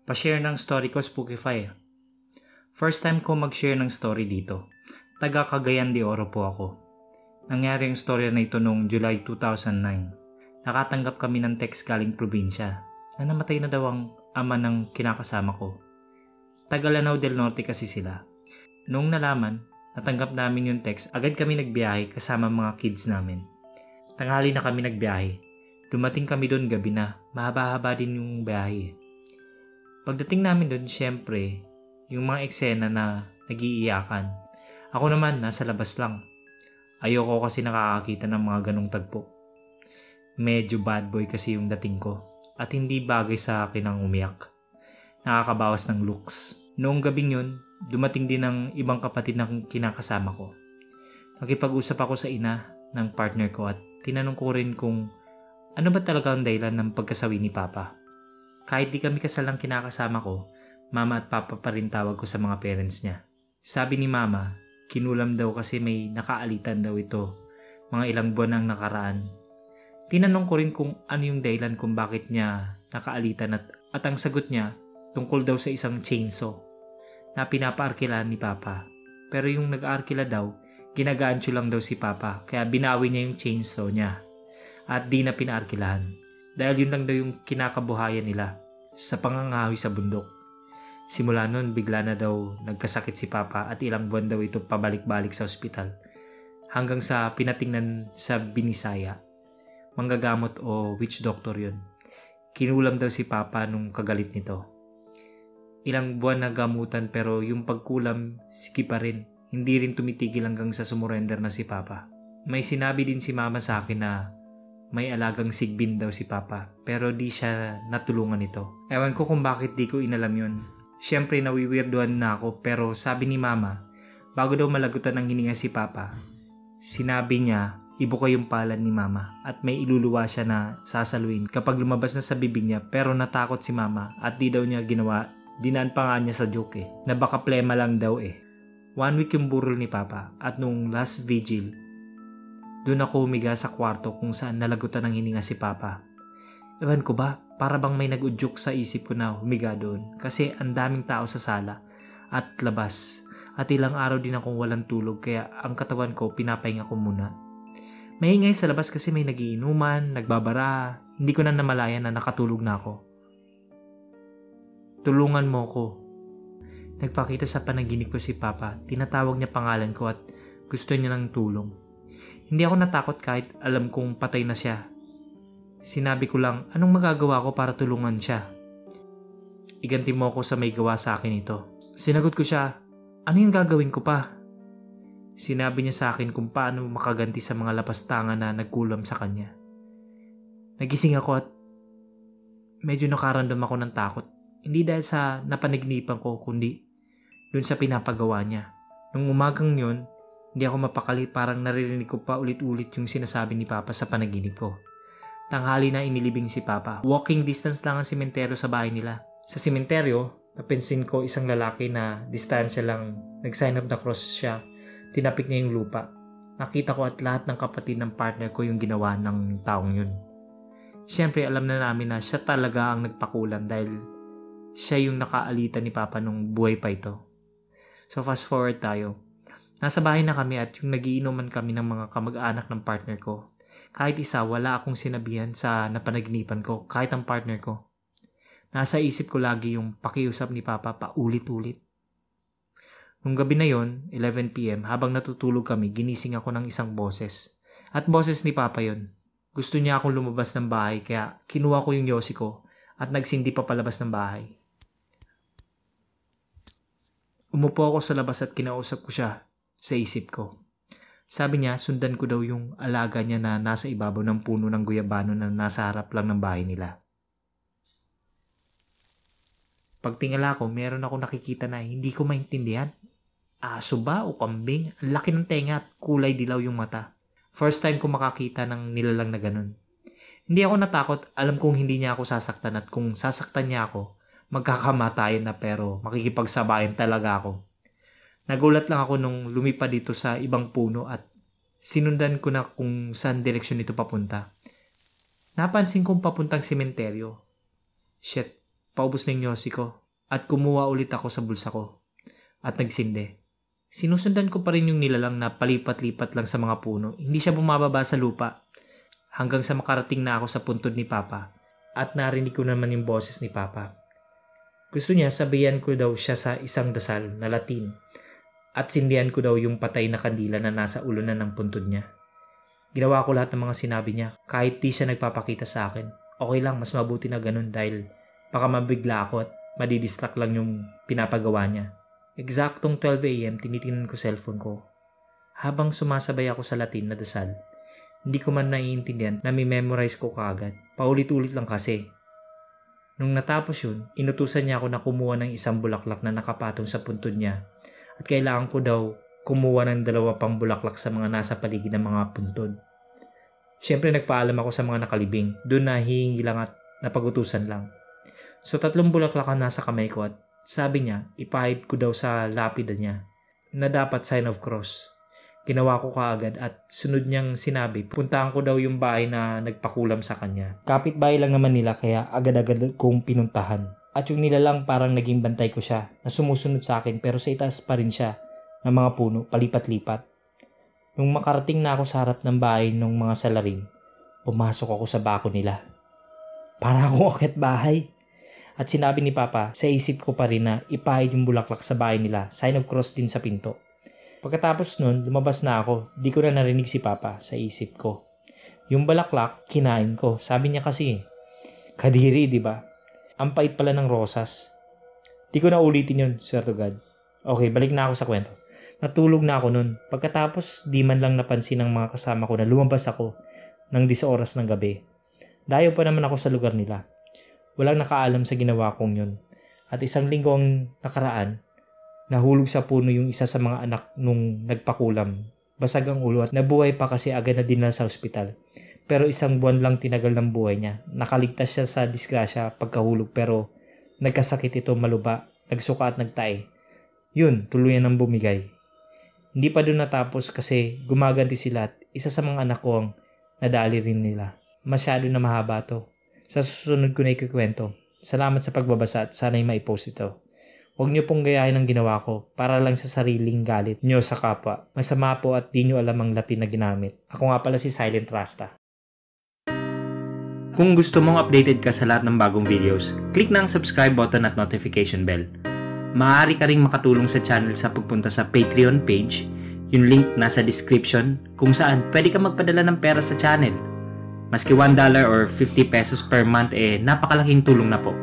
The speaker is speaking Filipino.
Pa-share ng story ko, Spookify. First time ko mag-share ng story dito. Taga Cagayan de Oro po ako. Nangyari ang story na ito noong July 2009. Nakatanggap kami ng text galing probinsya na namatay na daw ang ama ng kinakasama ko. Taga Lanao del Norte kasi sila. Noong nalaman, natanggap namin yung text, agad kami nagbiyahe kasama mga kids namin. Tanghali na kami nagbiyahe. Dumating kami doon gabi na, mahaba-haba din yung biyahe. Pagdating namin doon, syempre, yung mga eksena na nagiiyakan. Ako naman, nasa labas lang. Ayoko kasi nakakakita ng mga ganong tagpo. Medyo bad boy kasi yung dating ko at hindi bagay sa akin ang umiyak. Nakakabawas ng looks. Noong gabing yun, dumating din ang ibang kapatid na kinakasama ko. Nakipag-usap ako sa ina ng partner ko at tinanong ko rin kung ano ba talaga ang dahilan ng pagkasawi ni Papa. Kahit di kami kasalang kinakasama ko, Mama at Papa pa rin tawag ko sa mga parents niya. Sabi ni Mama, kinulam daw kasi may nakaalitan daw ito, mga ilang buwan ang nakaraan. Tinanong ko rin kung ano yung dahilan kung bakit niya nakaalitan at ang sagot niya tungkol daw sa isang chainsaw na pinapaarkilahan ni Papa. Pero yung nag-aarkila daw, ginagancho lang daw si Papa kaya binawi niya yung chainsaw niya at di na pinaarkilahan. Dahil yun lang daw yung kinakabuhayan nila sa pangangahoy sa bundok. Simula nun, bigla na daw nagkasakit si Papa at ilang buwan daw ito pabalik-balik sa ospital. Hanggang sa pinatingnan sa Binisaya. Manggagamot o witch doctor yun. Kinulam daw si Papa nung kagalit nito. Ilang buwan na gamutan pero yung pagkulam, sige pa rin. Hindi rin tumitigil hanggang sa sumurrender na si Papa. May sinabi din si Mama sa akin na may alagang sigbin daw si Papa pero di siya natulungan nito. Ewan ko kung bakit di ko inalam yun. Siyempre nawiwirduhan na ako pero sabi ni Mama, bago daw malagutan ng hininga si Papa, sinabi niya ibuka yung palad ni Mama at may iluluwa siya na sasaluin kapag lumabas na sa bibig niya pero natakot si Mama at di daw niya ginawa. Dinaan pa nga niya sa joke na baka plema lang daw 1 week yung burol ni Papa at nung last vigil, doon ako humiga sa kwarto kung saan nalagutan ng hininga si Papa. Ewan ko ba, para bang may nag-udyok sa isip ko na humiga doon kasi ang daming tao sa sala at labas at ilang araw din akong walang tulog kaya ang katawan ko pinapahinga ko muna. Maingay sa labas kasi may nagiinuman, nagbabara, hindi ko na namalayan na nakatulog na ako. Tulungan mo ko. Nagpakita sa panaginip ko si Papa, tinatawag niya pangalan ko at gusto niya ng tulong. Hindi ako natakot kahit alam kong patay na siya. Sinabi ko lang, anong magagawa ko para tulungan siya? Iganti mo ako sa may gawa sa akin ito. Sinagot ko siya, ano yung gagawin ko pa? Sinabi niya sa akin kung paano makaganti sa mga lapastangan na nagkulam sa kanya. Nagising ako at medyo nakaramdam ako ng takot. Hindi dahil sa napanaginipan ko kundi dun sa pinapagawa niya. Nung umagang yun, hindi ako mapakali, parang naririnig ko pa ulit-ulit yung sinasabi ni Papa sa panaginip ko. Tanghali na inilibing si Papa. Walking distance lang ang sementeryo sa bahay nila. Sa sementeryo, napansin ko isang lalaki na distansya lang, nag-sign of the cross siya. Tinapik niya yung lupa. Nakita ko at lahat ng kapatid ng partner ko yung ginawa ng taong yun. Siyempre alam na namin na siya talaga ang nagpakulam dahil siya yung nakaalitan ni Papa nung buhay pa ito. So fast forward tayo. Nasa bahay na kami at yung nagiinuman kami ng mga kamag-anak ng partner ko. Kahit isa, wala akong sinabihan sa napanaginipan ko, kahit ang partner ko. Nasa isip ko lagi yung pakiusap ni Papa paulit-ulit. Nung gabi na yon, 11 PM, habang natutulog kami, ginising ako ng isang boses. At boses ni Papa yon. Gusto niya akong lumabas ng bahay kaya kinuha ko yung yosi ko at nagsindi pa palabas ng bahay. Umupo ako sa labas at kinausap ko siya. Sa isip ko. Sabi niya, sundan ko daw yung alaga niya na nasa ibabaw ng puno ng guyabano na nasa harap lang ng bahay nila. Pagtingala ko, meron ako nakikita na hindi ko maintindihan. Aso ba o kambing? Ang laki ng tenga at kulay dilaw yung mata. First time ko makakita ng nilalang na ganun. Hindi ako natakot, alam kong hindi niya ako sasaktan at kung sasaktan niya ako, magkakamatayan na pero makikipagsabayan talaga ako. Nagulat lang ako nung lumipad dito sa ibang puno at sinundan ko na kung saan direksyon ito papunta. Napansin kong papuntang sementeryo. Shit, paubos na yung yosi ko at kumuha ulit ako sa bulsa ko at nagsindi. Sinusundan ko pa rin yung nilalang na palipat-lipat lang sa mga puno. Hindi siya bumababa sa lupa hanggang sa makarating na ako sa puntod ni Papa at narinig ko naman yung boses ni Papa. Gusto niya sabihan ko daw siya sa isang dasal na Latin at sindihan ko daw yung patay na kandila na nasa ulo na ng puntod niya. Ginawa ko lahat ng mga sinabi niya kahit di siya nagpapakita sa akin. Okay lang, mas mabuti na ganun dahil baka mabigla ako at madidistract lang yung pinapagawa niya. Eksaktong 12 AM, tinitingnan ko cellphone ko. Habang sumasabay ako sa Latin na dasal, hindi ko man naiintindihan na memorize ko kaagad. Paulit-ulit lang kasi. Nung natapos yun, inutusan niya ako na kumuha ng isang bulaklak na nakapatong sa puntod niya at kailangan ko daw kumuha ng 2 pang bulaklak sa mga nasa paligid ng mga puntod. Siyempre nagpaalam ako sa mga nakalibing, doon na hihingi lang at napagutusan lang. So 3 bulaklak ang nasa kamay ko at sabi niya, ipahid ko daw sa lapida niya na dapat sign of cross. Ginawa ko kaagad at sunod niyang sinabi, puntahan ko daw yung bahay na nagpakulam sa kanya. Kapitbahay lang naman nila kaya agad-agad kong pinuntahan. At yung nilalang parang naging bantay ko siya na sumusunod sa akin pero sa itaas pa rin siya ng mga puno, palipat-lipat. Nung makarating na ako sa harap ng bahay ng mga salarin, pumasok ako sa bako nila. Para akong akyat bahay. At sinabi ni Papa, sa isip ko pa rin na ipahid yung bulaklak sa bahay nila, sign of cross din sa pinto. Pagkatapos nun, lumabas na ako, di ko na narinig si Papa sa isip ko. Yung bulaklak, kinain ko. Sabi niya kasi, kadiri, di ba? Ang pait pala ng rosas. Di ko na ulitin yun, swear to God. Okay, balik na ako sa kwento. Natulog na ako nun. Pagkatapos, di man lang napansin ng mga kasama ko na lumabas ako ng 10 oras ng gabi. Dayo pa naman ako sa lugar nila. Walang nakaalam sa ginawa kong yun. At 1 linggo ang nakaraan, nahulog sa puno yung isa sa mga anak nung nagpakulam. Basag ang ulo at nabuhay pa kasi agad na dinala sa ospital. Pero 1 buwan lang tinagal ng buhay niya. Nakaligtas siya sa disgrasya pagkahulog pero nagkasakit ito maluba, nagsuka at nagtae. Yun, tuluyan ng bumigay. Hindi pa doon natapos kasi gumaganti sila at isa sa mga anak ko ang nadali rin nila. Masyado na mahaba to. Sa susunod ko na ikukwento. Salamat sa pagbabasa at sana'y maipost ito. Huwag niyo pong gayahin ang ginawa ko para lang sa sariling galit niyo sa kapwa. Masama po at di niyo alam ang Latin na ginamit. Ako nga pala si Silent Rasta. Kung gusto mong updated ka sa lahat ng bagong videos, click na ang subscribe button at notification bell. Maaari ka ring makatulong sa channel sa pagpunta sa Patreon page. Yung link nasa description kung saan pwede ka magpadala ng pera sa channel. Maski $1 or 50 pesos per month napakalaking tulong na po.